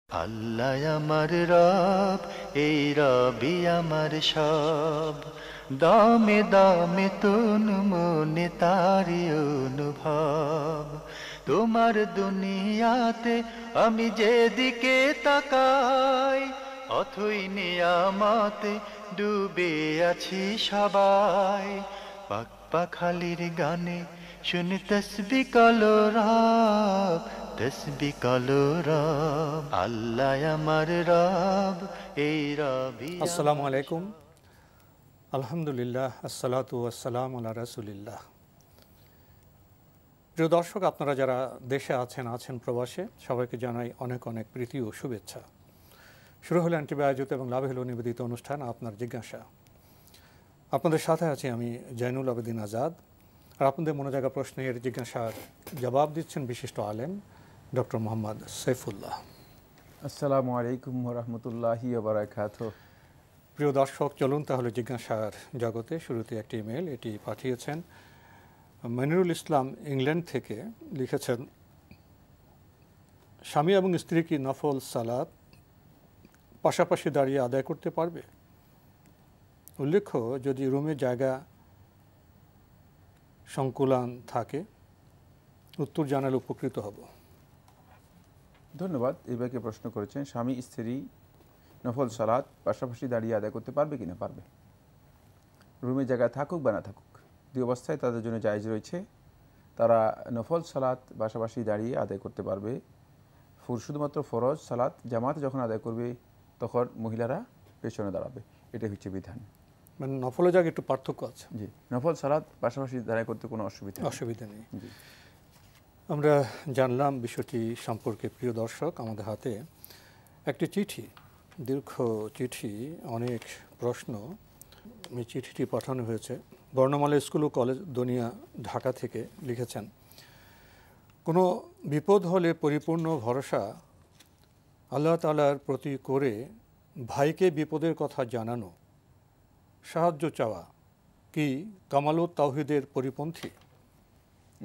আল্লাহ আমার রব, এই রবি আমার সব। দামে দামে তন মনে তারি অনুভব। তোমার দুনিয়াতে আমি যেদিকে তাকাই, অথই নিয়ামতে ডুবে আছি সবাই। পাক পাখালির গানে শুনি তসবি কালো রব, তসবি কালো রব। আল্লাহ আমার রব, এই রবি। আসসালামু আলাইকুম, আলহামদুলিল্লাহ, আসসালাতু ওয়াসসালাম আলা রাসূলিল্লাহ। প্রিয় দর্শক, আপনারা যারা দেশে আছেন প্রবাসে, সবাইকে জানাই অনেক অনেক প্রীতি ও শুভেচ্ছা। শুরু হলো অ্যান্টিভি আয়োজিত এবং লাভে হলো নিবেদিত অনুষ্ঠান আপনার জিজ্ঞাসা। আপনাদের সাথে আছি আমি জয়নুল আবেদিন আজাদ, আর আপনাদের মনোজাগা প্রশ্নের জিজ্ঞাসার জবাব দিচ্ছেন বিশিষ্ট আলেম ডক্টর মোহাম্মদ সাইফুল্লাহ। আসসালামু আলাইকুম ওয়া রাহমাতুল্লাহি ওয়া বারাকাতুহু। প্রিয় দর্শক, চলুন তাহলে জিজ্ঞাসার জগতে। শুরুতে একটি ইমেল, এটি পাঠিয়েছেন মনিরুল ইসলাম ইংল্যান্ড থেকে। লিখেছেন, স্বামী এবং স্ত্রী কি নফল সালাত পাশাপাশি দাঁড়িয়ে আদায় করতে পারবে? উল্লেখ্য, যদি রুমে জায়গা সংকুলান থাকে। উত্তর জানালে উপকৃত হব। ধন্যবাদ। এই ব্যাপারে প্রশ্ন করেছেন, স্বামী স্ত্রী নফল সালাত পাশাপাশি দাঁড়িয়ে আদায় করতে পারবে কিনা? পারবে। রুমে জায়গা থাকুক বা না থাকুক, দুই অবস্থায় তাদের জন্য জায়েজ রয়েছে। তারা নফল সালাত পাশাপাশি দাঁড়িয়ে আদায় করতে পারবে। শুধুমাত্র ফরজ সালাত জামাতে যখন আদায় করবে তখন মহিলারা পেছনে দাঁড়াবে, এটাই হচ্ছে বিধান। মানে নফলের জায়গায় একটু পার্থক্য আছে। জি, নফল সালাত পাশাপাশি দাঁড়ায় করতে কোনো অসুবিধা নেই। জি, আমরা জানলাম বিষয়টি সম্পর্কে। প্রিয় দর্শক, আমাদের হাতে একটি চিঠি, দীর্ঘ চিঠি, অনেক প্রশ্ন। এই চিঠিটি পাঠানো হয়েছে বর্ণমালা স্কুল ও কলেজ, দনিয়া, ঢাকা থেকে। লিখেছেন, কোনো বিপদ হলে পরিপূর্ণ ভরসা আল্লাহ তাআলার প্রতি করে ভাইকে বিপদের কথা জানানো, সাহায্য চাওয়া কি কামালুত তাওহীদের পরিপন্থী?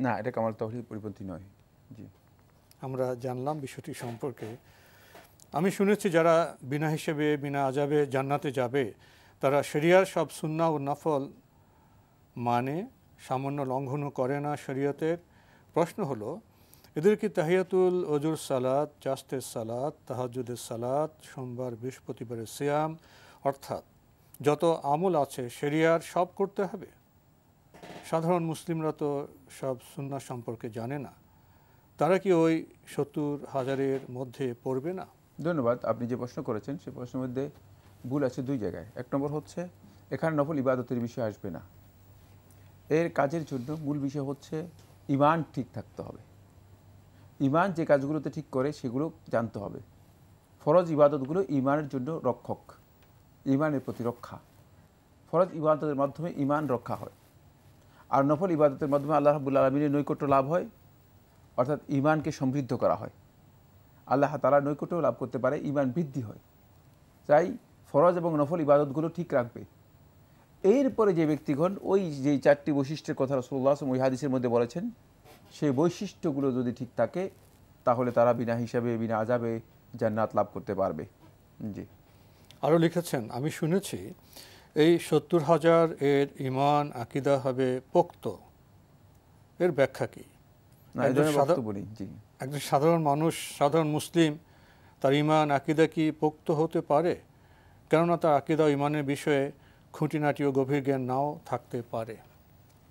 না, এটা কামাল তাওহীদের পরিপন্থী নয়। জি, আমরা জানলাম বিষয়টি সম্পর্কে। আমি শুনেছি যারা বিনা হিসেবে বিনা আযাবে জান্নাতে যাবে তারা শরিয়ার সব সুন্নাহ ও নফল মানে, সামান্য লঙ্ঘনও করে না শরীয়তের। প্রশ্ন হলো, এদের কি তাহিয়াতুল ওজুর সালাত, চাস্তের সালাত, তাহাজ্জুদের সালাত, সোমবার বৃহস্পতিবারের সিয়াম, অর্থাৎ যত আমল আছে শরিয়ার সব করতে হবে? সাধারণ মুসলিমরা তো সব সুন্নাহ সম্পর্কে জানে না, তারা কি ওই ৭০,০০০-এর মধ্যে পড়বে না? ধন্যবাদ। আপনি যে প্রশ্ন করেছেন সেই প্রশ্নের মধ্যে ভুল আছে দুই জায়গায়। এক নম্বর হচ্ছে, এখানে নফল ইবাদতের বিষয় আসবে না। এর কাজের জন্য মূল বিষয় হচ্ছে ঈমান ঠিক থাকতে হবে। ঈমান যে কাজগুলোতে ঠিক করে সেগুলো জানতে হবে। ফরজ ইবাদতগুলো ঈমানের জন্য রক্ষক, ঈমানের প্রতিরক্ষা। ফরজ ইবাদতের মাধ্যমে ঈমান রক্ষা হয়, আর নফল ইবাদতের মাধ্যমে আল্লাহ রাব্বুল আলামিনের নৈকট্য লাভ হয়, অর্থাৎ ঈমানকে সমৃদ্ধ করা হয়। আল্লাহ তাআলার নৈকট্য লাভ করতে পারে, ঈমান বৃদ্ধি হয়। তাই ফরজ এবং নফল ইবাদতগুলো ঠিক রাখবে। এরপরে যে ব্যক্তিগণ ওই যে চারটি বৈশিষ্ট্যের কথা রাসূলুল্লাহ সাল্লাল্লাহু আলাইহি ওয়াসাল্লাম ওই হাদিসের মধ্যে বলেছেন, সেই বৈশিষ্ট্যগুলো যদি ঠিক থাকে তাহলে তারা বিনা হিসাবে বিনা আযাবে জান্নাত লাভ করতে পারবে। জি, আরও লিখেছেন, আমি শুনেছি এই ৭০,০০০ এর ঈমান আকীদা হবে পোক্ত। এর ব্যাখ্যা কি? না, এই ধরনের বক্তব্য নেই। জি, একজন সাধারণ মানুষ, সাধারণ মুসলিম, তার ঈমান আকীদা কি পোক্ত হতে পারে? কেননা তার আকীদা ও ঈমানের বিষয়ে খুঁটিনাটি ও গভীর জ্ঞান নাও থাকতে পারে।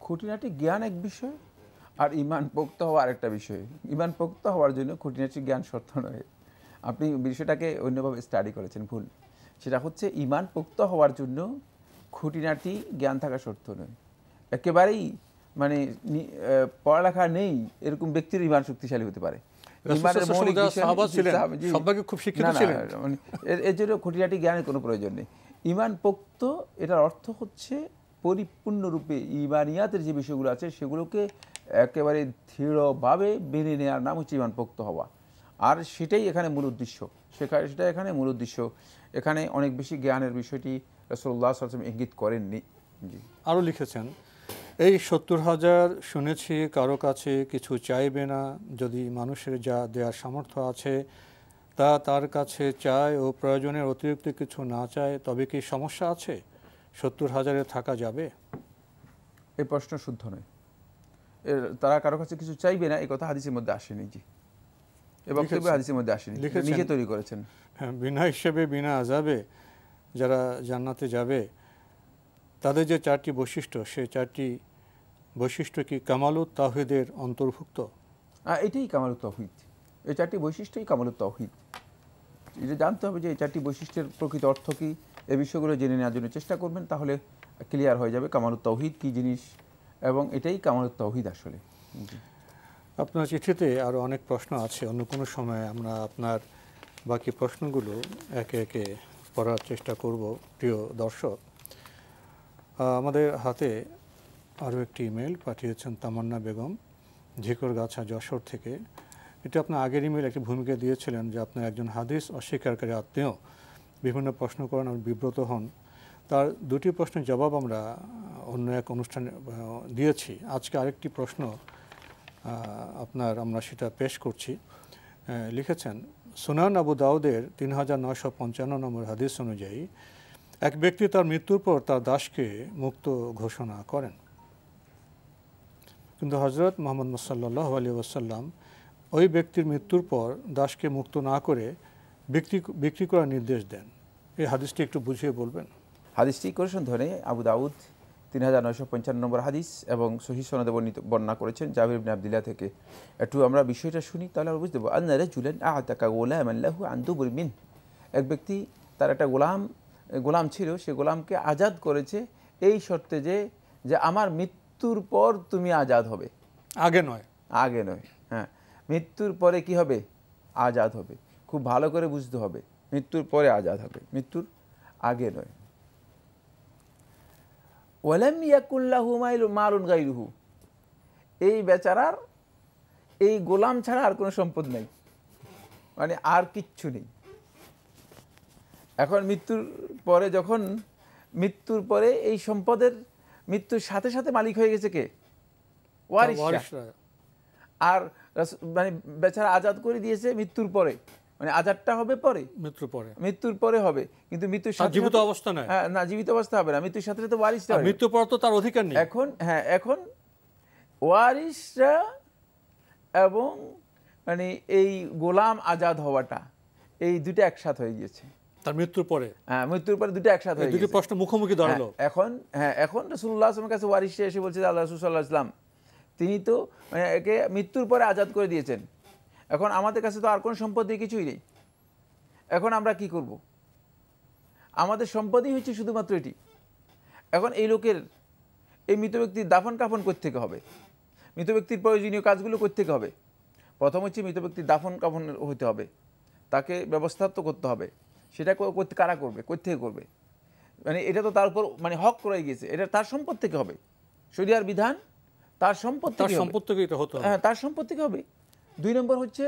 খুঁটিনাটি জ্ঞান এক বিষয়, আর ঈমান পোক্ত হওয়া আরেকটা বিষয়। ঈমান পোক্ত হওয়ার জন্য খুঁটিনাটি জ্ঞান শর্ত নয়। আপনি বিষয়টাকে অন্যভাবে স্টাডি করেছেন, ভুল। সেটা হচ্ছে ঈমান পোক্ত হওয়ার জন্য খুঁটিনাটি জ্ঞান থাকা শর্ত নয়। একেবারেই মানে পড়ালেখা নেই এরকম ব্যক্তির ঈমান শক্তিশালী হতে পারে। ঈমানের মৌলিক বিষয় খুব শিক্ষিত ছিলেন, এর জন্য খুঁটিনাটি জ্ঞানের কোনো প্রয়োজন নেই। ঈমান পোক্ত এটার অর্থ হচ্ছে পরিপূর্ণরূপে ঈমানিয়াতের যে বিষয়গুলো আছে সেগুলোকে একেবারে দৃঢ়ভাবে মেনে নেওয়ার নাম হচ্ছে ঈমান পোক্ত হওয়া। আর সেটাই এখানে মূল উদ্দেশ্য। সেটা এখানে মূল উদ্দেশ্য। এখানে অনেক বেশি জ্ঞানের বিষয়টি রাসূলুল্লাহ সাল্লাল্লাহু আলাইহি ওয়াসাল্লাম ইঙ্গিত করেননি। জি, আরও লিখেছেন, এই ৭০,০০০ শুনেছি কারো কাছে কিছু চাইবে না, যদি মানুষের যা দেওয়ার সামর্থ্য আছে তা তার কাছে চায় ও প্রয়োজনের অতিরিক্ত কিছু না চায়, তবে কি সমস্যা আছে? 70,000-এ থাকা যাবে? এই প্রশ্ন শুদ্ধ নয়। তারা কারো কাছে কিছু চাইবে না, এই কথা হাদিসের মধ্যে আসেনি। জি, এই বক্তব্য হাদিসের মধ্যে আসেনি, নিজে তৈরি করেছেন। হ্যাঁ, বিনা হিসেবে বিনা আযাবে যারা জান্নাতে যাবে তাদের যে 4টি বৈশিষ্ট্য, সেই 4টি বৈশিষ্ট্য কি কামালুত তাওহীদের অন্তর্ভুক্ত? এটাই কামালুত তাওহীদ, এই 4টি বৈশিষ্ট্যই কামালুত তাওহীদ। এটা জানতে হবে যে এই 4টি বৈশিষ্ট্যের প্রকৃত অর্থ কি, এই বিষয়গুলো জেনে নেওয়ার জন্য চেষ্টা করবেন, তাহলে ক্লিয়ার হয়ে যাবে কামালুত তাওহীদ কি জিনিস, এবং এটাই কামালুত তাওহীদ আসলে। আপনার চিঠিতে আরও অনেক প্রশ্ন আছে, অন্য কোনো সময় আমরা আপনার বাকি প্রশ্নগুলো একে একে পড়ার চেষ্টা করব। প্রিয় দর্শক, আমাদের হাতে আরও একটি ইমেল পাঠিয়েছেন তামান্না বেগম, ঝিকরগাছা, যশোর থেকে। এটা আপনার আগের ইমেল একটি ভূমিকা দিয়েছিলেন যে আপনার একজন হাদিস অস্বীকারী আত্মীয় বিভিন্ন প্রশ্ন করেন, আমি বিব্রত হন। তার 2টি প্রশ্নের জবাব আমরা অন্য এক অনুষ্ঠানে দিয়েছি। আজকে আরেকটি প্রশ্ন আমরা সেটা পেশ করছি। লিখেছেন, সুনান আবু দাউদের 3955 নম্বর হাদিস অনুযায়ী এক ব্যক্তি তার মৃত্যুর পর তার দাসকে মুক্ত ঘোষণা করেন, কিন্তু হযরত মুহাম্মদ সাল্লাল্লাহু আলাইহি ওয়াসাল্লাম ওই ব্যক্তির মৃত্যুর পর দাসকে মুক্ত না করে বিক্রি করার নির্দেশ দেন। এই হাদিসটি একটু বুঝিয়ে বলবেন? হাদিসটি করেছেন ধরে আবু দাউদ 3955 নম্বর হাদিস এবং সহিহ সনদে বর্ণনা করেছেন জাবির ইবনে আব্দুল্লাহ থেকে। একটু আমরা বিষয়টা শুনি, তাহলে আমরা বুঝতে পারবো। আন্না রাজুলান আ'তাকা গুলামান লাহু আন দুবুর মিন, এক ব্যক্তি তার একটা গোলাম ছিল, সে গোলামকে আজাদ করেছে এই শর্তে যে আমার মৃত্যুর পর তুমি আজাদ হবে, আগে নয়। হ্যাঁ, মৃত্যুর পরে কি হবে? আজাদ হবে। খুব ভালো করে বুঝতে হবে, মৃত্যুর পরে আজাদ হবে, মৃত্যুর আগে নয়। ওয়ালাম ইয়াকুল লাহু মালুন গায়রুহু, এই বেচারার এই গোলাম ছাড়া আর কোনো সম্পদ নেই, মানে আর কিচ্ছু নেই। এখন মৃত্যুর পরে এই সম্পদের মৃত্যুর সাথে সাথে মালিক হয়ে গেছে কে? ওয়ারিসরা। আর মানে বেচারা আজাদ করে দিয়েছে মৃত্যুর পরে, মানে আজাদটা হবে পরে, মৃত্যুর পরে হবে, কিন্তু মৃত্যুর সাথে জীবিত অবস্থা নয়। হ্যাঁ, না, জীবিত অবস্থা হবে না, মৃত্যুর সাথে সাথে ওয়ারিসরা, মৃত্যুর পর তো তার অধিকার নেই। এখন ওয়ারিসরা এবং মানে এই গোলাম আজাদ হওয়াটা, এই দুটো একসাথে হয়ে গিয়েছে তার মৃত্যুর পরে। হ্যাঁ, মৃত্যুর পরে দুটো একসাথে হয়ে গেছে, দুটো প্রশ্ন মুখোমুখি দাঁড়ালো। এখন রাসূলুল্লাহ সাল্লাল্লাহু আলাইহি ওয়াসাল্লামের কাছে ওয়ারিসরা এসে বলছে, আল্লাহ রাসূল সাল্লাল্লাহু আলাইহি ওয়াসাল্লাম তিনি তো মানে একে মৃত্যুর পরে আজাদ করে দিয়েছেন, এখন আমাদের কাছে তো আর কোনো সম্পত্তি কিছুই নেই, এখন আমরা কি করব? আমাদের সম্পত্তি হচ্ছে শুধুমাত্র এটি। এখন এই লোকের, এই মৃত ব্যক্তির দাফন কাফন করতে হবে, মৃত ব্যক্তির প্রয়োজনীয় কাজগুলো করতে হবে। প্রথম হচ্ছে মৃত ব্যক্তির দাফন কাফন হতে হবে, তাকে ব্যবস্থা তো করতে হবে। সেটা করতে কারা করবে, কোত্থেকে করবে? মানে এটা তো তার উপর মানে হক রয়ে গেছে, এটা তার সম্পদ থেকে হবে, শরিয়ার বিধান তার সম্পদ থেকে হবে। হ্যাঁ, তার সম্পদ থেকে হবে। 2 নম্বর হচ্ছে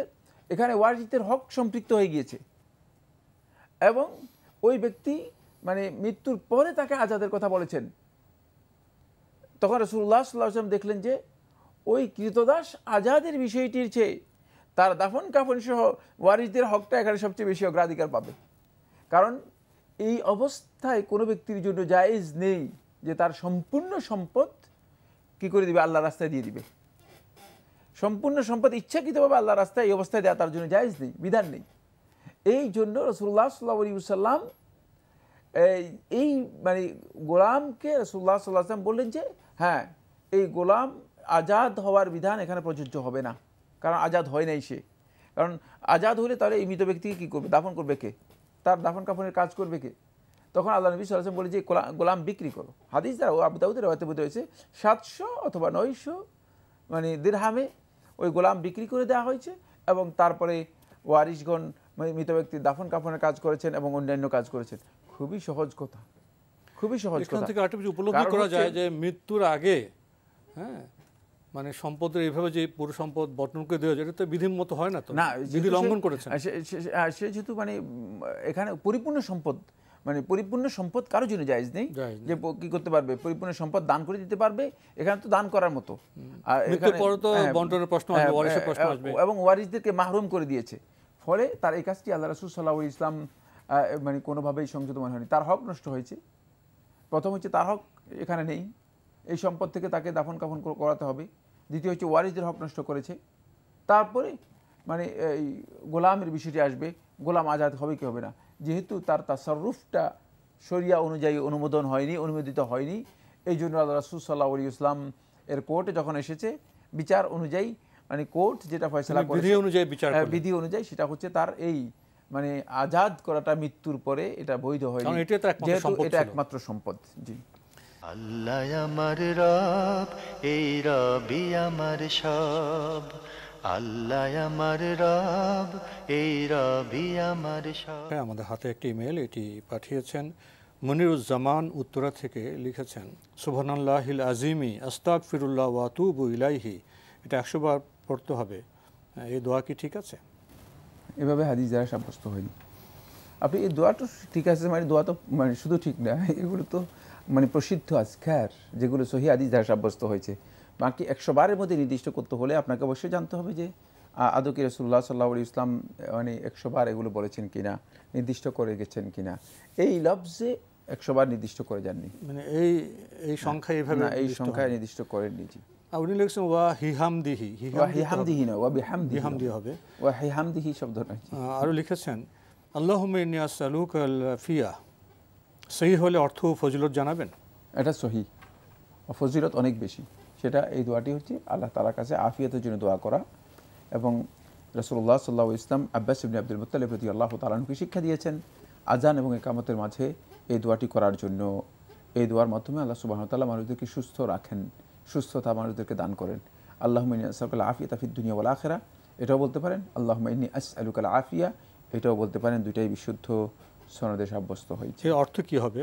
এখানে ওয়ারিসদের হক সম্পৃক্ত হয়ে গিয়েছে, এবং ওই ব্যক্তি মানে মৃত্যুর পরে তাকে আজাদের কথা বলেছেন। তখন রাসূলুল্লাহ সাল্লাল্লাহু আলাইহি ওয়াসাল্লাম দেখলেন যে ওই কৃতদাস আজাদের বিষয়টির চেয়ে তার দাফন কাফন সহ ওয়ারিসদের হকটা এখানে সবচেয়ে বেশি অগ্রাধিকার পাবে। কারণ এই অবস্থায় কোনো ব্যক্তির জন্য জায়েজ নেই যে তার সম্পূর্ণ সম্পদ কি করে দিবে, আল্লাহর রাস্তায় দিয়ে দিবে। সম্পূর্ণ সম্পদ ইচ্ছাকৃতভাবে আল্লাহর রাস্তায় এই অবস্থায় দেওয়া তার জন্য জায়েজ নেই, বিধান নেই। এই জন্য রাসূলুল্লাহ সাল্লাল্লাহু আলাইহি ওয়াসাল্লাম এই মানে গোলামকে রাসূলুল্লাহ সাল্লাল্লাহু আলাইহি ওয়াসাল্লাম বললেন যে হ্যাঁ, এই গোলাম আজাদ হওয়ার বিধান এখানে প্রযোজ্য হবে না, কারণ আজাদ হয় নাই সে। কারণ আজাদ হলে তাহলে এই মৃত ব্যক্তিকে কী করবে, দাফন করবে কে, তার দাফন কাফনের কাজ করবে কে? তখন আল্লাহ নবী সাল্লাল্লাহু আলাইহি ওয়াসাল্লাম বলে যে গোলাম বিক্রি করো। হাদিস দ্বারা আবু দাউদের রাওয়ায়াতে রয়েছে 700 অথবা 900 মানে দিরহামে ওই গোলাম বিক্রি করে দেওয়া হয়েছে, এবং তারপরে ওয়ারিশগণ মৃত ব্যক্তির দাফন কাফনের কাজ করেছেন এবং অন্যান্য কাজ করেছেন। খুবই সহজ কথা, খুবই সহজ কথা। এখান থেকে আরেকটা কিছু উপলব্ধি করা যায় যে মৃত্যুর আগে হ্যাঁ মানে সম্পদের এইভাবে যে পুরো সম্পদ বর্তন করে দেওয়া যায়, এটা তো বিধির মতো হয় না, তো না, বিধি লঙ্ঘন করেছেন সে যেহেতু মানে এখানে পরিপূর্ণ সম্পদ, মানে পরিপূর্ণ সম্পদ কারোর জন্য জায়েজ নেই যে কি করতে পারবে, পরিপূর্ণ সম্পদ দান করে দিতে পারবে, এখানে তো দান করার মতো। মৃত্যুর পরে তো বন্টনের প্রশ্ন আসবে, ওয়ারিশের প্রশ্ন আসবে, এবং ওয়ারিশদেরকে মাহরুম করে দিয়েছে। ফলে তার এই কাজটি আল্লাহ রাসূল সাল্লাল্লাহু আলাইহি ইসলাম মানে কোনোভাবেই সংযত মনে হয়নি। তার হক নষ্ট হয়েছে। প্রথম হচ্ছে তার হক এখানে নেই, এই সম্পদ থেকে তাকে দাফন কাফন করাতে হবে। দ্বিতীয় হচ্ছে ওয়ারিসদের হক নষ্ট করেছে। তারপরে মানে এই গোলামের বিষয়টি আসবে, গোলাম আজাদ হবে কি হবে না, যেহেতু তার তাসাররুফটা শরিয়া অনুযায়ী অনুমোদিত হয়নি, এই জন্য আল্লাহ রাসূল সাল্লাল্লাহু আলাইহি ওয়াসাল্লাম এর কোর্টে যখন এসেছে বিচার অনুযায়ী মানে কোর্ট যেটা ফয়সালা করে বিধি অনুযায়ী সেটা হচ্ছে তার এই মানে আজাদ করাটা মৃত্যুর পরে এটা বৈধ হয়নি, যেহেতু এটা একমাত্র সম্পদ। জি, আল্লাহ আমার রব, এই রবি আমার সব। আল্লাহ আমার রব, এই রবি আমার সব। আমাদের হাতে একটি ইমেল, এটি পাঠিয়েছেন মনিরুজ্জামান উত্তরা থেকে। লিখেছেন, সুবহানাল্লাহিল আজিমি আস্তাগফিরুল্লাহ ওয়া আতুবু ইলাইহি। এটা 100 বার পড়তে হবে। এই দোয়া কি ঠিক আছে? এভাবে হাদিস দ্বারা সাব্যস্ত হয়নি। আপনি এই দোয়াটা ঠিক আছে মানে দোয়া তো মানে শুধু ঠিক না, এগুলো তো মানে প্রসিদ্ধ আজকার যেগুলো সহিহ হাদিস দ্বারা সাব্যস্ত হয়েছে। বাকি 100 বারের মধ্যে নির্দিষ্ট করতে হলে আপনাকে অবশ্যই জানতে হবে যে আদৌ কি রাসূলুল্লাহ সাল্লাল্লাহু আলাইহি ওয়াসাল্লাম মানে 100 বার এগুলো বলেছেন কিনা, নির্দিষ্ট করে গেছেন কিনা। এই লফজে 100 বার নির্দিষ্ট করে যাননি, মানে এই সংখ্যা এইভাবে না, এই সংখ্যায় নির্দিষ্ট করেননি। জি, উনি লিখছেন ওয়া হিহামদিহি, হিহামদিহি না, ওয়া বিহামদিহি হবে, ওয়া হিহামদিহি শব্দ নয়। আরও লিখেছেন আল্লাহুম্মা ইন্নী আসআলুকাল আফিয়া। সহিহ হলে অর্থ ও ফজিলত জানাবেন। এটা সহিহ, ফজিলত অনেক বেশি। সেটা এই দোয়াটি হচ্ছে আল্লাহ তাআলার কাছে আফিয়াতের জন্য দোয়া করা, এবং রাসূলুল্লাহ সাল্লাল্লাহু আলাইহি ওয়াসাল্লাম আব্বাস ইবনে আব্দুল মুত্তালিব রাদিয়াল্লাহু তাআলা আনহুকে শিক্ষা দিয়েছেন আজান এবং ইকামতের মাঝে এই দোয়াটি করার জন্য। এই দোয়ার মাধ্যমে আল্লাহ সুবহানাহু ওয়া তাআলা মানুষদেরকে সুস্থ রাখেন, সুস্থতা মানুষদেরকে দান করেন। আল্লাহুম্মা ইন্নী আসআলুকাল আফিয়াতা ফিদ দুনিয়া ওয়াল আখিরা, এটাও বলতে পারেন। আল্লাহুম্মা ইন্নী আসআলুকাল আফিয়া, এটাও বলতে পারেন। দুইটাই বিশুদ্ধ সনদে সাব্যস্ত হয়েছে। এর অর্থ কি হবে?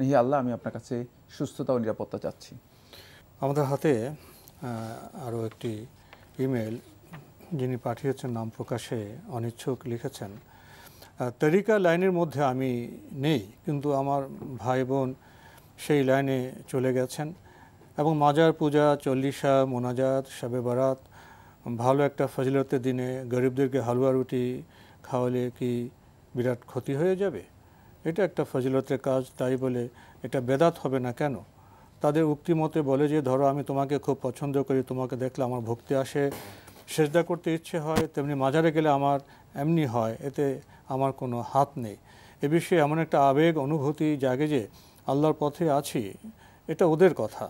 হে আল্লাহ, আমি আপনার কাছে সুস্থতা ও নিরাপত্তা চাচ্ছি। আমাদের হাতে আরও একটি ইমেল, যিনি পাঠিয়েছেন নাম প্রকাশে অনিচ্ছুক, লিখেছেন তরিকা লাইনের মধ্যে আমি নেই, কিন্তু আমার ভাই বোন সেই লাইনে চলে গেছেন এবং মাজার পূজা, চল্লিশা, মোনাজাত, শবে বারাত, ভালো একটা ফজিলতের দিনে গরিবদেরকে হালুয়া রুটি খাওয়ালে কি বিরাট ক্ষতি হয়ে যাবে? এটা একটা ফজিলতের কাজ, তাই বলে এটা বেদাত হবে না কেন? তাদের উক্তি মতে বলে যে ধরো আমি তোমাকে খুব পছন্দ করি, তোমাকে দেখলে আমার ভক্তি আসে, সেজদা করতে ইচ্ছে হয়, তেমনি মাজারে গেলে আমার এমনি হয়, এতে আমার কোনো হাত নেই। এ বিষয়ে এমন একটা আবেগ অনুভূতি জাগে যে আল্লাহর পথে আছি, এটা ওদের কথা,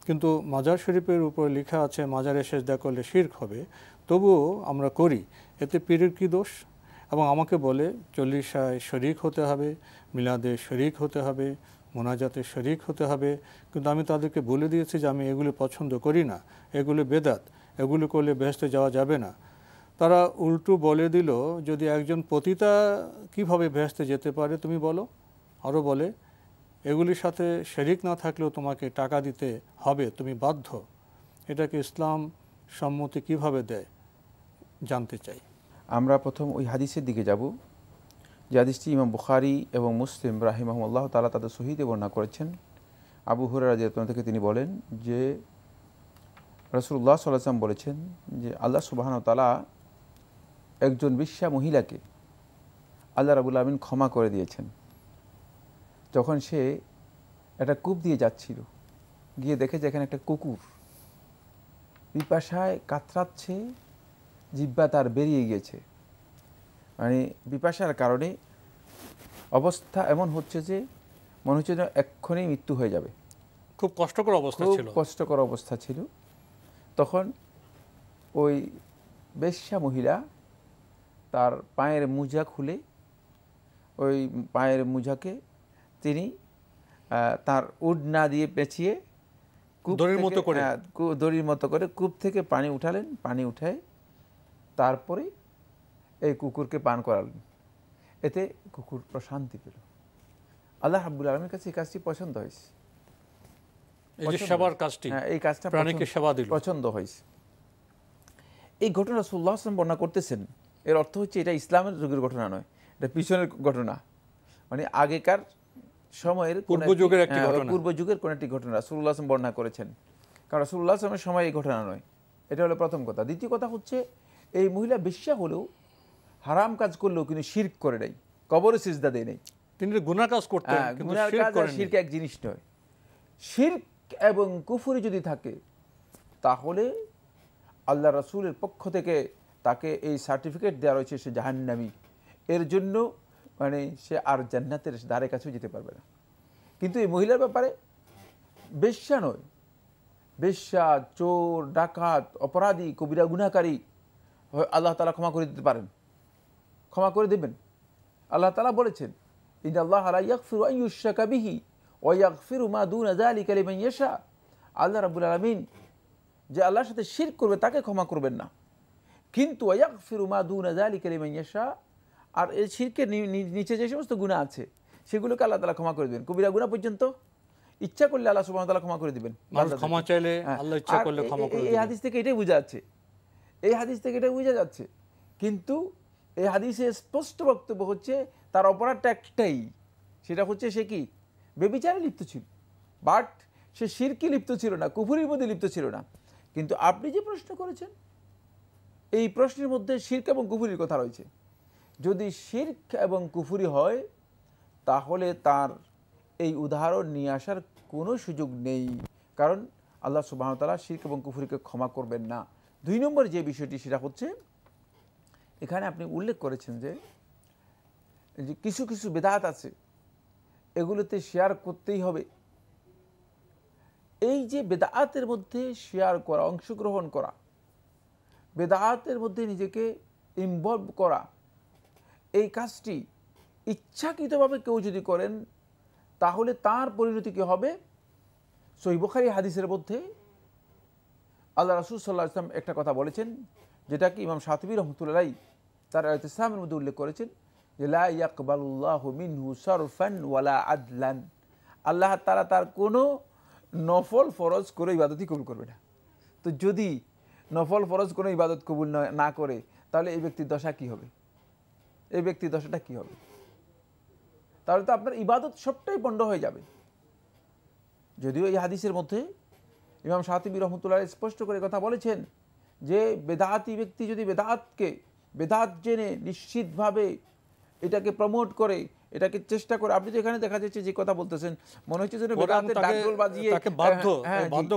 কিন্তু মাজার শরীফের উপর লেখা আছে মাজারে সেজদা করলে শিরক হবে, তবুও আমরা করি, এতে পীরের কী দোষ? এবং আমাকে বলে চল্লিশায় শরিক হতে হবে, মিলাদে শরিক হতে হবে, মোনাজাতে শরিক হতে হবে, কিন্তু আমি তাদেরকে বলে দিয়েছি যে আমি এগুলো পছন্দ করি না, এগুলো বেদাত, এগুলো করলে বেহেশতে যাওয়া যাবে না। তারা উল্টো বলে দিল, যদি একজন পতিতা কিভাবে বেহেশতে যেতে পারে তুমি বলো? আরও বলে এগুলির সাথে শরিক না থাকলেও তোমাকে টাকা দিতে হবে, তুমি বাধ্য। এটাকে ইসলাম সম্মতি কিভাবে দেয় জানতে চাই। আমরা প্রথম ওই হাদিসের দিকে যাব, যে হাদিসটি ইমাম বুখারী এবং মুসলিম রাহিমাহুল্লাহ তাআলা তাদের সহিহে বর্ণনা করেছেন। আবু হুরায়রা রাদিয়াল্লাহু আনহু থেকে তিনি বলেন যে রাসূলুল্লাহ সাল্লাল্লাহু আলাইহি ওয়াসাল্লাম বলেছেন যে আল্লাহ সুবহানাহু ওয়া তাআলা একজন বেশ্যা মহিলাকে আল্লাহ রাব্বুল আলামিন ক্ষমা করে দিয়েছেন। যখন সে একটা কূপ দিয়ে যাচ্ছিল, গিয়ে দেখে যে এখানে একটা কুকুর পিপাসায় কাতরাচ্ছে, জিহ্বা তার বেরিয়ে গিয়েছে, মানে পিপাসার কারণে অবস্থা এমন হচ্ছে যে মনে হচ্ছে যেন এক্ষুনি মৃত্যু হয়ে যাবে, খুব কষ্টকর অবস্থা ছিল, কষ্টকর অবস্থা ছিল। তখন ওই বেশ্যা মহিলা তার পায়ের মোজা খুলে ওই পায়ের মোজাকে তিনি তার উড়না দিয়ে পেঁচিয়ে দড়ির মতো করে কূপ থেকে পানি উঠালেন, পানি উঠায় তারপরে এই কুকুরকে পান করালেন। এতে কুকুর প্রশান্তি পেল। আল্লাহ রাব্বুল আলামিনের কাছে এই কাজটি পছন্দ হয়েছে, এই কাজটা প্রাণীকে সেবা দিল পছন্দ হয়েছে। এই ঘটনা রাসূলুল্লাহ সাল্লাল্লাহু আলাইহি ওয়াসাল্লাম বর্ণনা করতেছেন, এর অর্থ হচ্ছে এটা ইসলামের যুগের ঘটনা নয়, এটা পিছনের ঘটনা, মানে আগেকার সময়ের পূর্ব যুগের কোন একটি ঘটনা রাসূলুল্লাহ সাল্লাল্লাহু আলাইহি ওয়াসাল্লাম বর্ণনা করেছেন। কারণ রাসূলুল্লাহ সাল্লাল্লাহু আলাইহি ওয়াসাল্লামের সময় এই ঘটনা নয়। এটা হলো প্রথম কথা। দ্বিতীয় কথা হচ্ছে এই মহিলা বেশ্যা হলেও হারাম কাজ করলেও কিন্তু শিরক করে নাই, কবরে সিজদা দেয় নাই। তিনি গুনাহ কাজ করতেন কিন্তু গুনার শিরক কাজ আর করেননি। শিরক এক জিনিস নয়। শিরক এবং কুফরি যদি থাকে তাহলে আল্লাহ রাসূলের পক্ষ থেকে তাকে এই সার্টিফিকেট দেওয়া রয়েছে সে জাহান্নামী, এর জন্য মানে সে আর জান্নাতের দ্বারে কাছেও যেতে পারবে না। কিন্তু এই মহিলার ব্যাপারে বেশ্যা নয়, বেশ্যা, চোর, ডাকাত, অপরাধী, কবিরা গুনাহকারী আল্লাহ তাআলা ক্ষমা করে দিতে পারেন, ক্ষমা করে দেবেন। আল্লাহ তাআলা বলেছেন ইন্নাল্লাহা লা ইয়াগফিরু আন ইউশরাকা বিহি ওয়া ইয়াগফিরু মা দুনা যালিকা লিমান ইয়াশা। আল্লাহ রাব্বুল আলামিন যে আল্লাহর সাথে শিরক করবে তাকে ক্ষমা করবেন না, কিন্তু ওয়া ইয়াগফিরু মা দুনা যালিকা লিমান ইয়াশা, আর এই শিরকের নিচে যে সমস্ত গুনাহ আছে সেগুলোকে আল্লাহ তাআলা ক্ষমা করে দেবেন। কবিরা গুনাহ পর্যন্ত ইচ্ছা করলে আল্লাহ সুবহানাহু ওয়া তাআলা ক্ষমা করে দিবেন। মানুষ ক্ষমা চাইলে আল্লাহ ইচ্ছা করলে ক্ষমা করে দিবেন। এই হাদিস থেকে এটাই বোঝা যাচ্ছে, এই হাদিস থেকে এটাই বোঝা যাচ্ছে। কিন্তু এই হাদিসে স্পষ্ট বক্তব্য হচ্ছে তার অপরাধটা একটাই, সেটা হচ্ছে সে কি ব্যভিচারে লিপ্ত ছিল, বাট সে শিরকে লিপ্ত ছিল না, কুফরির মধ্যে লিপ্ত ছিল না। কিন্তু আপনি যে প্রশ্ন করেছেন এই প্রশ্নের মধ্যে শিরক এবং কুফরির কথা রয়েছে। যদি শিরক এবং কুফরি হয় তাহলে তার এই উদাহরণ নিয়ে আসার কোনো সুযোগ নেই, কারণ আল্লাহ সুবহানাহু ওয়া তাআলা শিরক এবং কুফরিকে ক্ষমা করবেন না। 2 নম্বর যে বিষয়টি সেটা হচ্ছে এখানে আপনি উল্লেখ করেছেন যে কিছু কিছু বেদাত আছে এগুলোতে শেয়ার করতেই হবে। এই যে বেদাতের মধ্যে শেয়ার করা, অংশগ্রহণ করা, বেদাতের মধ্যে নিজেকে ইনভলভ করা, এই কাজটি ইচ্ছাকৃতভাবে কেউ যদি করেন তাহলে তার পরিণতি কী হবে? সহিহ বুখারী হাদিসের মধ্যে আল্লাহ রাসূল সাল্লাল্লাহু আলাইহি ওয়াসাল্লাম একটা কথা বলেছেন, যেটা কি ইমাম শাতিবী রাহমাতুল্লাহি আলাইহি তার ইতিসামের মধ্যে উল্লেখ করেছেন যে লা ইয়াকবালুল্লাহু মিনহু সারফান ওয়ালা আদলান। আল্লাহ তাআলা তার কোনো নফল ফরজ করে ইবাদতই কবুল করবে না। তো যদি নফল ফরজ কোনো ইবাদত কবুল না করে তাহলে এই ব্যক্তির দশা কি হবে? এই ব্যক্তির দশাটা কি হবে? তাহলে তো আপনার ইবাদত সবটাই পণ্ড হয়ে যাবে। যদিও এই হাদিসের মধ্যে ইমাম শাতিবী রাহমাতুল্লাহি আলাইহি স্পষ্ট করে কথা বলেছেন যে বেদাতি ব্যক্তি যদি বেদাত জেনে নিশ্চিতভাবে এটাকে প্রমোট করে, এটাকে চেষ্টা করে, আপনি তো এখানে দেখা যাচ্ছে যে কথা বলতেছেন মনে হচ্ছে যেন বেদাতের ডাকডোল বাজিয়ে বাধ্য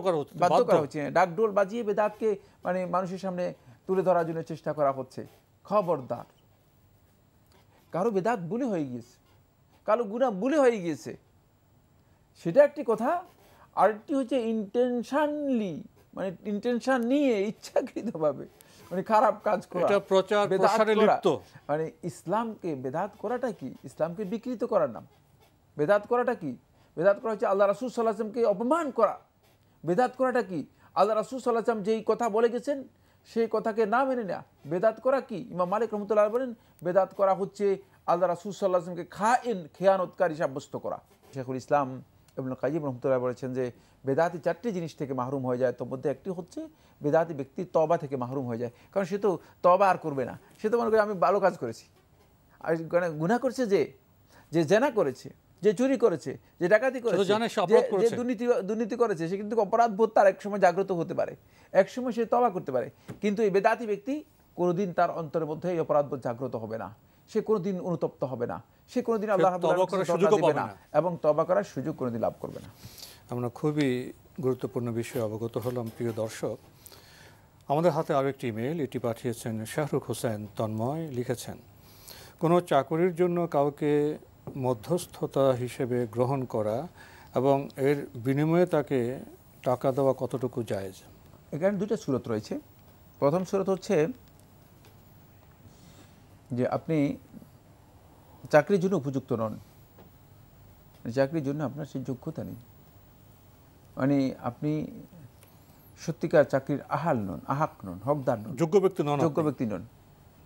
করা হচ্ছে, ডাকডোল বাজিয়ে বেদাতকে মানে মানুষের সামনে তুলে ধরার জন্য চেষ্টা করা হচ্ছে। খবরদার, কারো বেদাত ভুলে হয়ে গিয়েছে, কারো গুনাহ ভুলে হয়ে গিয়েছে, সেটা একটি কথা। আরেকটি হচ্ছে ইন্টেনশনলি, মানে ইন্টেনশন নিয়ে ইচ্ছাকৃতভাবে মানে খারাপ কাজ করা, এটা প্রচার প্রসারে লিপ্ত। মানে ইসলামকে বেদাত করাটা কি? ইসলামকে বিকৃত করার নাম। বেদাত করাটা কি? বেদাত করা হচ্ছে আল্লাহ রাসূল সাল্লাল্লাহু আলাইহি ওয়াসাল্লামকে অপমান করা। বেদাত করাটা কি? আল্লাহ রাসূল সাল্লাল্লাহু আলাইহি ওয়াসাল্লাম যেই কথা বলে গেছেন সেই কথাকে না মেনে নেওয়া। বেদাত করা কি? ইমাম মালিক রাহমাতুল্লাহ আলাইহি বলেন বেদাত করা হচ্ছে আল্লাহ রাসূল সাল্লাল্লাহু আলাইহি ওয়াসাল্লামকে খেয়ানতকারী সাব্যস্ত করা। শেখুল ইসলাম ইবনে কাইয়িম রাহমাতুল্লাহ বলেছেন যে বেদাতি 4টি জিনিস থেকে মাহরুম হয়ে যায়, তার মধ্যে একটি হচ্ছে বেদাতি ব্যক্তি তওবা থেকে মাহরুম হয়ে যায়, কারণ সে তো তওবা আর করবে না। সে তো মনে করে আমি ভালো কাজ করেছি, আর গুনাহ করছে, যে জেনা করেছে, যে চুরি করেছে, যে ডাকাতি করেছে, যে দুর্নীতি করেছে, সে কিন্তু অপরাধ বোধ তার একসময় জাগ্রত হতে পারে, একসময় সে তওবা করতে পারে। কিন্তু এই বেদাতি ব্যক্তি কোনোদিন তার অন্তরের মধ্যে এই অপরাধ বোধ জাগ্রত হবে না, সে কোনোদিন অনুতপ্ত হবে না, সে কোনোদিন আল্লাহ রাব্বুল আলামিনের দিবে না এবং তওবা করার সুযোগ কোনোদিন লাভ করবে না। আমরা খুবই গুরুত্বপূর্ণ বিষয়ে অবগত হলাম। প্রিয় দর্শক, আমাদের হাতে আরও একটি ইমেল, এটি পাঠিয়েছেন শাহরুখ হোসেন তন্ময়। লিখেছেন, কোনো চাকরির জন্য কাউকে মধ্যস্থতা হিসেবে গ্রহণ করা এবং এর বিনিময়ে তাকে টাকা দেওয়া কতটুকু জায়েজ? এখানে 2টা সূরত রয়েছে। প্রথম সূরত হচ্ছে যে আপনি চাকরির জন্য উপযুক্ত নন, চাকরির জন্য আপনার সেই যোগ্যতা নেই, মানে আপনি সত্যিকার চাকরির আহাল নন, আহাক নন, হকদার নন, যোগ্য ব্যক্তি নন।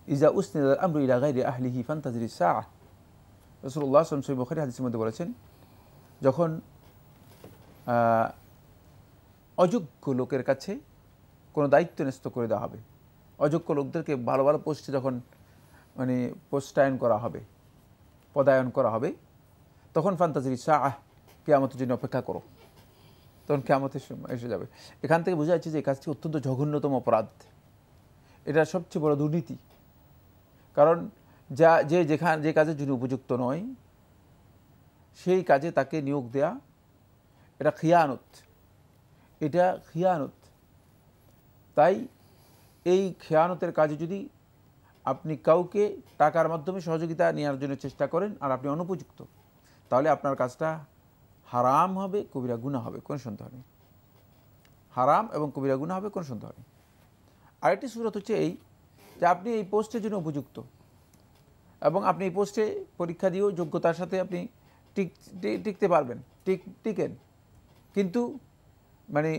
ইজা উসনিদাল আমরু ইলা গায়রি আহলিহি ফান্তাজিরি সাআহ। রাসূলুল্লাহ সাল্লাল্লাহু আলাইহি ওয়াসাল্লাম বুখারী হাদিসের মধ্যে বলেছেন, যখন অযোগ্য লোকের কাছে কোনো দায়িত্ব ন্যস্ত করে দেওয়া হবে, অযোগ্য লোকদেরকে ভালো ভালো পোস্টে যখন মানে পোস্টায়ন করা হবে, পদায়ন করা হবে, তখন ফান্তাজিরি সাআহ, কিয়ামতের জন্য অপেক্ষা করো, তখন কিয়ামতের সময় এসে যাবে। এখান থেকে বোঝা যাচ্ছে যে এই কাজটি অত্যন্ত জঘন্যতম অপরাধ, এটা সবচেয়ে বড় দুর্নীতি। কারণ যে কাজের জন্য উপযুক্ত নয় সেই কাজে তাকে নিয়োগ দেয়া এটা খিয়ানত, এটা খিয়ানত। তাই এই খেয়ানতের কাজে যদি আপনি কাউকে টাকার মাধ্যমে সহযোগিতা নেওয়ার জন্য চেষ্টা করেন আর আপনি অনুপযুক্ত, তাহলে আপনার কাজটা হারাম হবে, কবিরা গুনাহ হবে, কোনো সন্দেহ নেই। হারাম এবং কবিরা গুনাহ হবে, কোনো সন্দেহ নেই। আরেকটি সূরত হচ্ছে এই যে আপনি এই পোস্টের জন্য উপযুক্ত এবং আপনি এই পোস্টে পরীক্ষা দিয়েও যোগ্যতার সাথে আপনি টিকতে পারবেন, টিকেন, কিন্তু মানে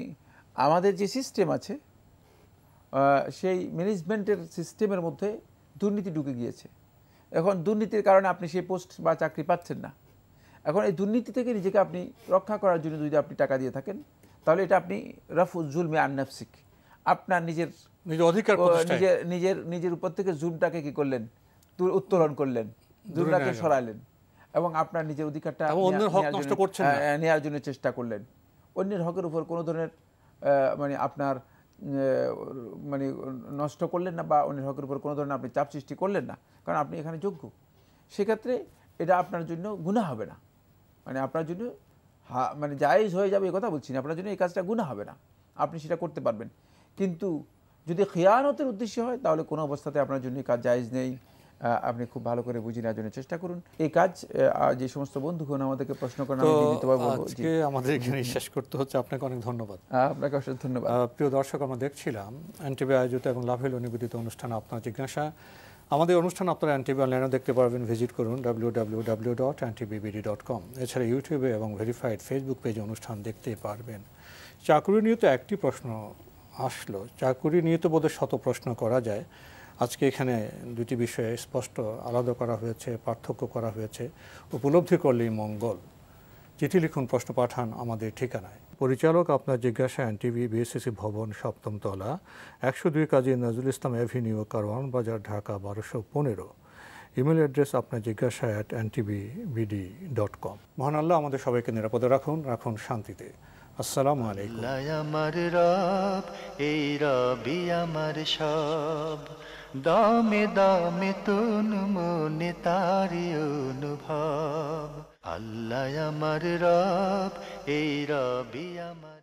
আমাদের যে সিস্টেম আছে সেই ম্যানেজমেন্টের সিস্টেমের মধ্যে দুর্নীতি ঢুকে গিয়েছে। এখন দুর্নীতির কারণে আপনি সেই পোস্ট বা চাকরি পাচ্ছেন না। এখন এই দুর্নীতি থেকে নিজেকে আপনি রক্ষা করার জন্য যদি আপনি টাকা দিয়ে থাকেন, তাহলে এটা আপনি রাফুজ জুলমে আন নাফসিক, আপনার নিজের অধিকার, নিজের উপর থেকে জুলটাকে কি করলেন, উত্তোলন করলেন, জুলটাকে সরাইলেন এবং আপনার নিজের অধিকারটা নেওয়ার জন্য চেষ্টা করলেন। অন্যের হকের উপর কোনো ধরনের মানে আপনার মানে নষ্ট করলেন না বা অন্যের হকের উপর কোনো ধরনের আপনি চাপ সৃষ্টি করলেন না, কারণ আপনি এখানে যোগ্য। সেক্ষেত্রে এটা আপনার জন্য গুনাহ হবে না, মানে আপনার জন্য মানে জায়েজ হয়ে যাবে এই কথা বলছি না, আপনার জন্য এই কাজটা গুনাহ হবে না, আপনি সেটা করতে পারবেন। কিন্তু যদি খিয়ানতের উদ্দেশ্য হয় তাহলে কোনো অবস্থাতে আপনার জন্য এই কাজ জায়েজ নেই। আপনি খুব ভালো করে বুঝে নেওয়ার জন্য চেষ্টা করুন এই কাজ। যে সমস্ত বন্ধুগণ আমাদেরকে প্রশ্ন করেন, আজকে আমাদের এখানে শেষ করতে হচ্ছে। আপনাকে অনেক ধন্যবাদ। আপনাকে অশেষ ধন্যবাদ। প্রিয় দর্শক, আমরা দেখছিলাম এনটিভি আয়োজিত এবং লাভেল নিবেদিত অনুষ্ঠান আপনার জিজ্ঞাসা। আমাদের অনুষ্ঠান আপনারা এনটিভি অনলাইনে দেখতে পারবেন, ভিজিট করুন www.ntvbd.com। এছাড়া ইউটিউবে এবং ভেরিফাইড ফেসবুক পেজে অনুষ্ঠান দেখতে পারবেন। চাকুরি নিয়ে তো একটি প্রশ্ন আসলো, চাকুরি নিয়ে তো বোধহয় শত প্রশ্ন করা যায়। আজকে এখানে দুটি বিষয়ে স্পষ্ট আলাদা করা হয়েছে, পার্থক্য করা হয়েছে, উপলব্ধি করলেই মঙ্গল। চিঠি লিখুন, প্রশ্ন পাঠান আমাদের ঠিকানায়। পরিচালক আপনার জিজ্ঞাসা, এনটিভি, বিএসসিসি ভবন, 7ম তলা, 102 কাজী নজরুল ইসলাম অ্যাভিনিউ, কারওয়ান বাজার, ঢাকা 1215। ইমেল অ্যাড্রেস আপনার জিজ্ঞাসা @ntvbd.com। মহান আল্লাহ আমাদের সবাইকে নিরাপদে রাখুন, রাখুন শান্তিতে। আসসালামু আলাইকুম। আমার রব, এই রবি আমার সব, দামে দামে তন মনে তারি অনুভব। আল্লাহ আমার রব, এই রবি আমার